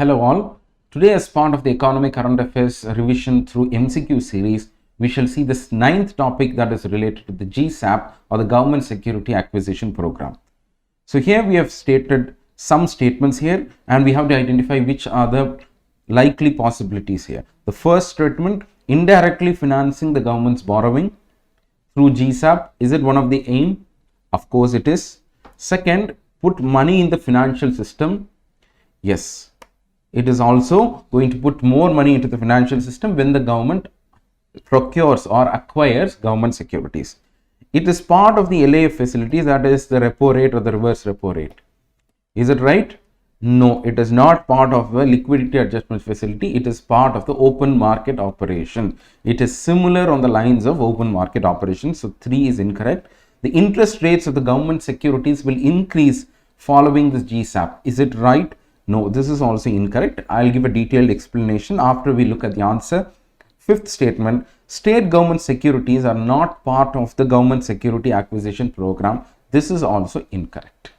Hello all. Today, as part of the Economic Current Affairs revision through MCQ series, we shall see this ninth topic that is related to the GSAP or the Government Security Acquisition Program. So here we have stated some statements here and we have to identify which are the likely possibilities here. The first statement, indirectly financing the government's borrowing through GSAP. Is it one of the aim? Of course it is. Second, put money in the financial system. Yes. It is also going to put more money into the financial system when the government procures or acquires government securities. It is part of the LAF facilities, that is the repo rate or the reverse repo rate. Is it right? No, it is not part of the liquidity adjustment facility. It is part of the open market operation. It is similar on the lines of open market operations. So 3 is incorrect. The interest rates of the government securities will increase following this GSAP. Is it right? No, this is also incorrect. I'll give a detailed explanation after we look at the answer. Fifth statement, state government securities are not part of the government security acquisition program. This is also incorrect.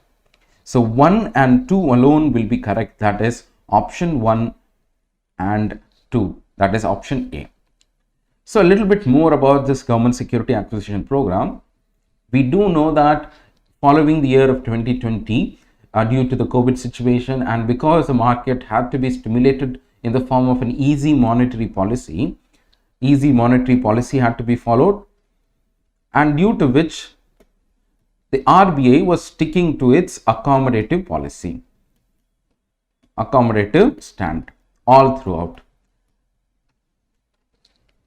So 1 and 2 alone will be correct. That is option 1 and 2. That is option A. So a little bit more about this government security acquisition program. We do know that following the year of 2020, due to the COVID situation and because the market had to be stimulated in the form of an easy monetary policy had to be followed, and due to which the RBI was sticking to its accommodative policy, accommodative stand all throughout.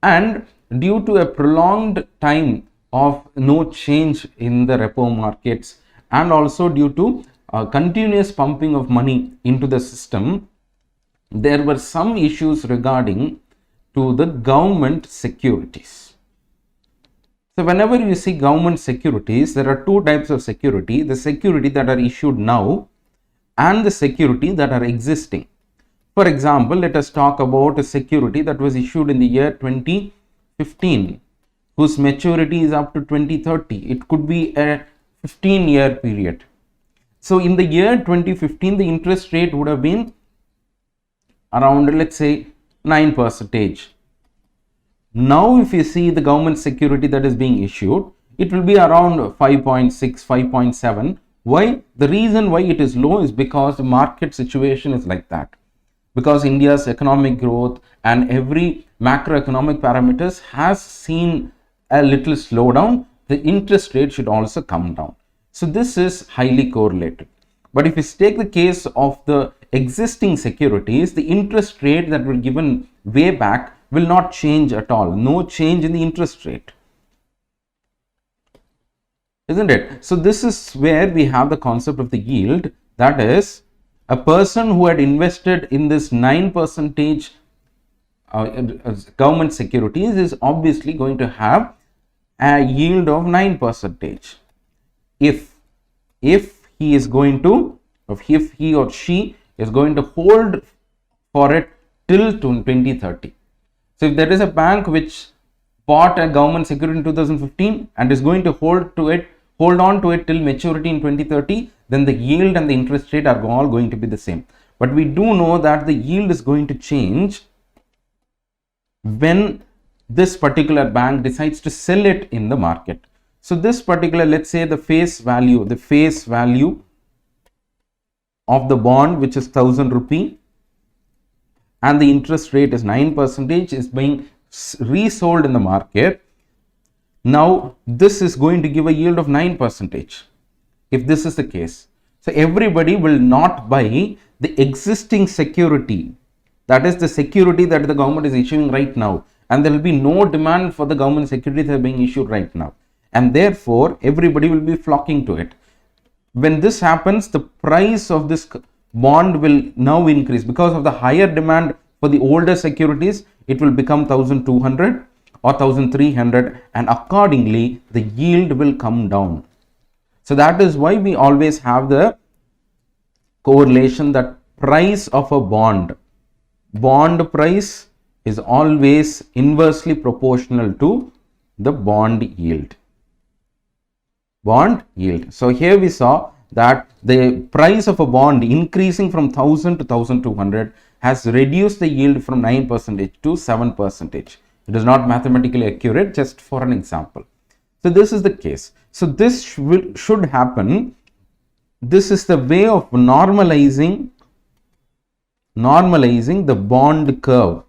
And due to a prolonged time of no change in the repo markets and also due to continuous pumping of money into the system, there were some issues regarding to the government securities. So whenever you see government securities, there are two types of security: the security that are issued now and the security that are existing. For example, let us talk about a security that was issued in the year 2015 whose maturity is up to 2030. It could be a 15-year period. So in the year 2015, the interest rate would have been around, let's say, 9%. Now, if you see the government security that is being issued, it will be around 5.6, 5.7. Why? The reason why it is low is because the market situation is like that. Because India's economic growth and every macroeconomic parameters has seen a little slowdown, the interest rate should also come down. So this is highly correlated. But if you take the case of the existing securities, the interest rate that were given way back will not change at all. No change in the interest rate. Isn't it? So this is where we have the concept of the yield. That is, a person who had invested in this 9% government securities is obviously going to have a yield of 9%. If he is going to, if he or she is going to hold for it till 2030. So if there is a bank which bought a government security in 2015 and is going to hold on to it till maturity in 2030, then the yield and the interest rate are all going to be the same. But we do know that the yield is going to change when this particular bank decides to sell it in the market. So this particular, let's say the face value of the bond, which is 1000 rupee, and the interest rate is 9%, is being resold in the market. Now this is going to give a yield of 9% if this is the case. So everybody will not buy the existing security, that is the security that the government is issuing right now, and there will be no demand for the government securities that are being issued right now. And therefore, everybody will be flocking to it. When this happens, the price of this bond will now increase because of the higher demand for the older securities. It will become 1200 or 1300, and accordingly, the yield will come down. So that is why we always have the correlation that price of a bond price is always inversely proportional to the bond yield. So here we saw that the price of a bond increasing from 1000 to 1200 has reduced the yield from 9% to 7%. It is not mathematically accurate, just for an example. So this is the case. So this should happen. This is the way of normalizing the bond curve.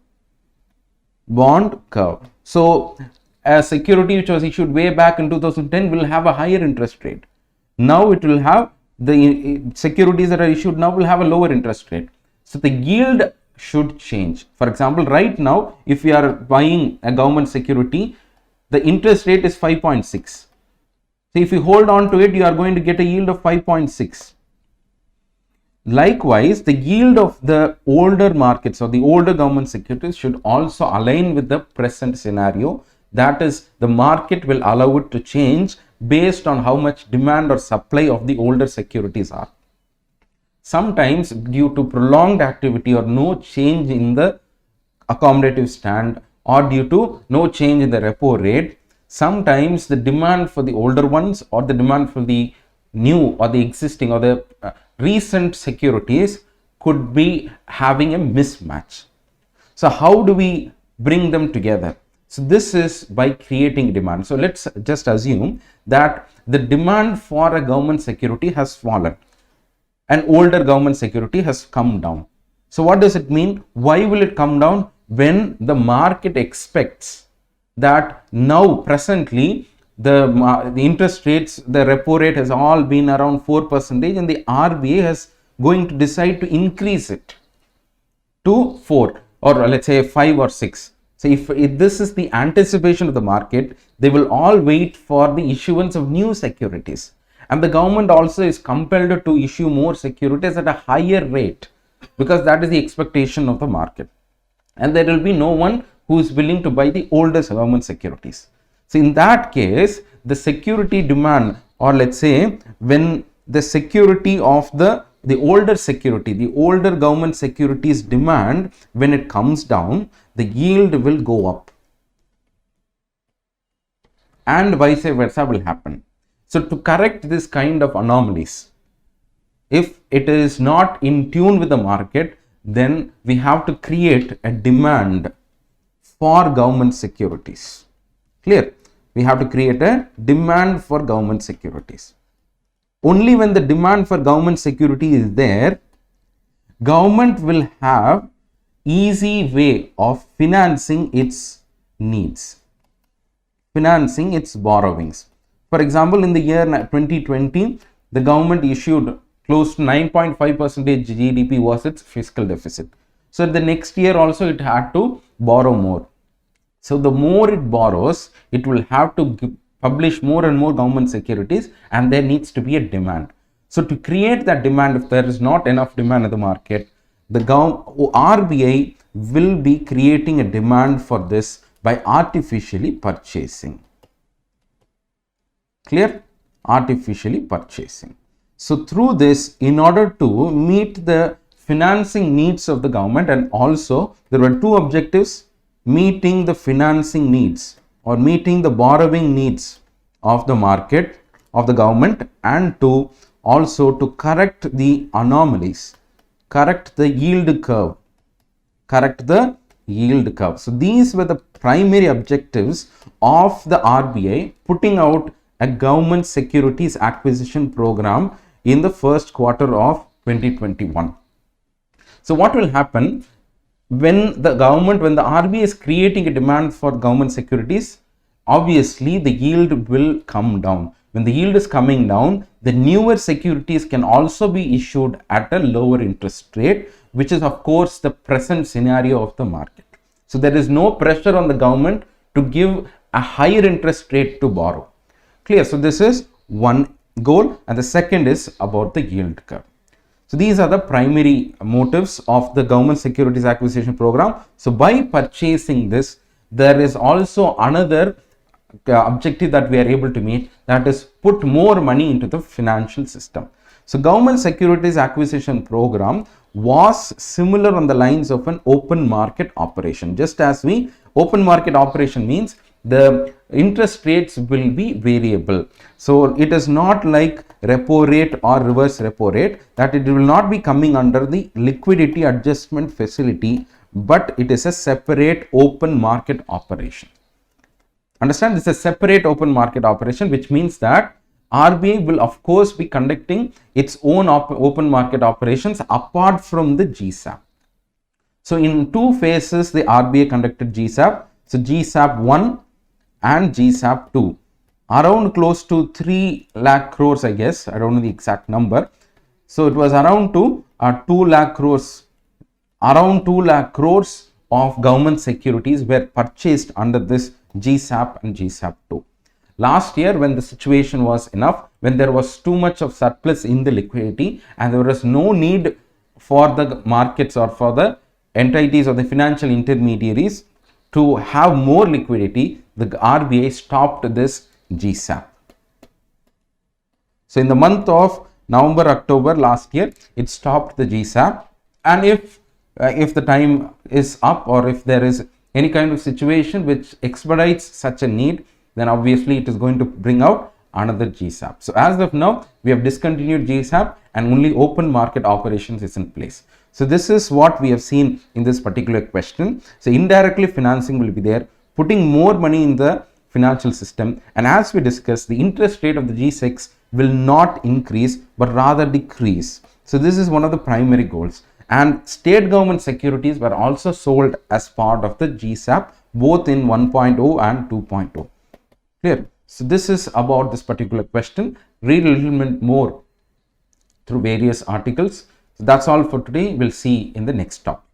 So a security which was issued way back in 2010 will have a higher interest rate. Now it will have, the securities that are issued now will have a lower interest rate. So the yield should change. For example, right now, if you are buying a government security, the interest rate is 5.6. So if you hold on to it, you are going to get a yield of 5.6. Likewise, the yield of the older markets or the older government securities should also align with the present scenario. That is, the market will allow it to change based on how much demand or supply of the older securities are. Sometimes, due to prolonged activity or no change in the accommodative stand, or due to no change in the repo rate, sometimes the demand for the older ones or the demand for the new or the existing or the recent securities could be having a mismatch. So how do we bring them together? So this is by creating demand. So let's just assume that the demand for a government security has fallen. An older government security has come down. So what does it mean? Why will it come down? When the market expects that now presently the interest rates, the repo rate has all been around 4% and the RBI is going to decide to increase it to 4 or let's say 5 or 6. So if this is the anticipation of the market, they will all wait for the issuance of new securities. And the government also is compelled to issue more securities at a higher rate because that is the expectation of the market. And there will be no one who is willing to buy the oldest government securities. So in that case, the security demand, or let's say when the security of the older security, the older government securities demand, when it comes down, the yield will go up. And vice versa will happen. So to correct this kind of anomalies, if it is not in tune with the market, then we have to create a demand for government securities. Clear? We have to create a demand for government securities. Only when the demand for government security is there, government will have easy way of financing its needs, financing its borrowings. For example, in the year 2020, the government issued close to 9.5% GDP was its fiscal deficit. So the next year also it had to borrow more. So the more it borrows, it will have to publish more and more government securities, and there needs to be a demand. So to create that demand, if there is not enough demand in the market, the RBI will be creating a demand for this by artificially purchasing. Clear? Artificially purchasing. So through this, in order to meet the financing needs of the government, and also there were two objectives: meeting the financing needs or meeting the borrowing needs of the market, of the government, and to also to correct the anomalies, correct the yield curve, So these were the primary objectives of the RBI putting out a government securities acquisition program in the first quarter of 2021. So what will happen when the RBI is creating a demand for government securities? Obviously the yield will come down. When the yield is coming down, the newer securities can also be issued at a lower interest rate, which is of course the present scenario of the market. So there is no pressure on the government to give a higher interest rate to borrow. Clear? So this is one goal, and the second is about the yield curve. So these are the primary motives of the government securities acquisition program. So by purchasing this, there is also another objective that we are able to meet, that is put more money into the financial system. So government securities acquisition program was similar on the lines of an open market operation. Just as open market operation means the interest rates will be variable. So it is not like repo rate or reverse repo rate, that it will not be coming under the liquidity adjustment facility, but it is a separate open market operation. Understand, this is a separate open market operation, which means that RBI will of course be conducting its own open market operations apart from the GSAP. So in two phases the RBI conducted GSAP. So GSAP 1 and GSAP 2, around close to 3 lakh crores, I guess, I don't know the exact number. So it was around to 2 lakh crores, around 2 lakh crores of government securities were purchased under this GSAP and GSAP 2. Last year, when the situation was enough, when there was too much of surplus in the liquidity and there was no need for the markets or for the entities or the financial intermediaries to have more liquidity, the RBI stopped this GSAP. So in the month of November, October last year, it stopped the GSAP, and if the time is up or if there is any kind of situation which expedites such a need, then obviously it is going to bring out another GSAP. So as of now, we have discontinued GSAP and only open market operations is in place. So this is what we have seen in this particular question. So indirectly financing will be there, putting more money in the financial system, and as we discussed, the interest rate of the G6 will not increase but rather decrease. So this is one of the primary goals. And state government securities were also sold as part of the GSAP, both in 1.0 and 2.0. Clear? So this is about this particular question. Read a little bit more through various articles. So that's all for today. We'll see in the next topic.